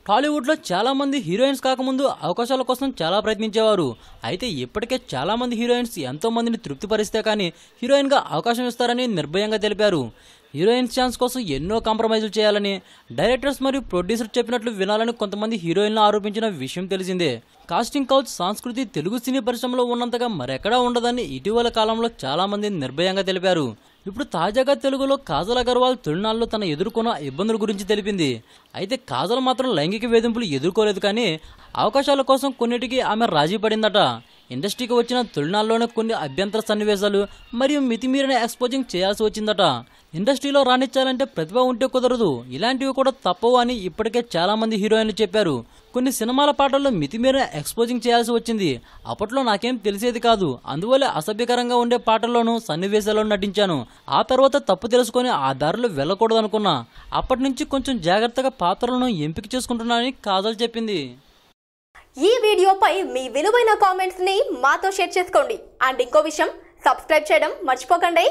టాలీవుడ్లో చాలా మంది హీరోయిన్స్ కాకముందు అవకాశాల కోసం చాలా ప్రయత్నించేవారు. అయితే ఇప్పటికే చాలా మంది హీరోయిన్స్ ఎంతో మందిని తృప్తిపరిస్తే కానీ హీరోయిన్గా అవకాశం ఇస్తారని నిర్భయంగా తెలిపారు. హీరోయిన్స్ ఛాన్స్ కోసం ఎన్నో కాంప్రమైజులు చేయాలని డైరెక్టర్స్ మరియు ప్రొడ్యూసర్ చెప్పినట్లు వినాలని కొంతమంది హీరోయిన్లు ఆరోపించిన విషయం తెలిసిందే. కాస్టింగ్ కౌచ్ సంస్కృతి తెలుగు సినీ పరిశ్రమలో ఉన్నంతగా మరెక్కడా ఉండదని ఇటీవల కాలంలో చాలా మంది నిర్భయంగా తెలిపారు. ఇప్పుడు తాజాగా తెలుగులో కాజల్ అగర్వాల్ తొలినాళ్ళలో తన ఎదుర్కొన్న ఇబ్బందుల గురించి తెలిపింది. అయితే కాజల్ మాత్రం లైంగిక వేధింపులు ఎదుర్కోలేదు, కానీ అవకాశాల కోసం కొన్నిటికి ఆమె రాజీ పడిందట. ఇండస్ట్రీకి వచ్చిన తొలినాళ్ళలోనే కొన్ని అభ్యంతర సన్నివేశాలు మరియు మితిమీరిన ఎక్స్పోజింగ్ చేయాల్సి వచ్చిందట. ఇండస్ట్రీలో రాణించాలంటే ప్రతిభ ఉంటే కుదరదు, ఇలాంటివి కూడా తప్పవు అని ఇప్పటికే చాలా మంది హీరోయిన్లు చెప్పారు. కొన్ని సినిమాల పాటల్లో మితిమీరిన ఎక్స్పోజింగ్ చేయాల్సి వచ్చింది. అప్పట్లో నాకేం తెలిసేది కాదు, అందువల్లే అసభ్యకరంగా ఉండే పాటల్లోనూ సన్నివేశాల్లోనూ నటించాను. ఆ తర్వాత తప్పు తెలుసుకొని ఆ దారిలో వెళ్ళకూడదు అనుకున్నా. అప్పటి నుంచి కొంచెం జాగ్రత్తగా పాత్రలను ఎంపిక చేసుకుంటున్నానని కాజల్ చెప్పింది. ఈ వీడియోపై మీ విలువైన కామెంట్స్ ని మాతో షేర్ చేసుకోండి. అండ్ ఇంకో విషయం, సబ్స్క్రైబ్ చేయడం మర్చిపోకండి.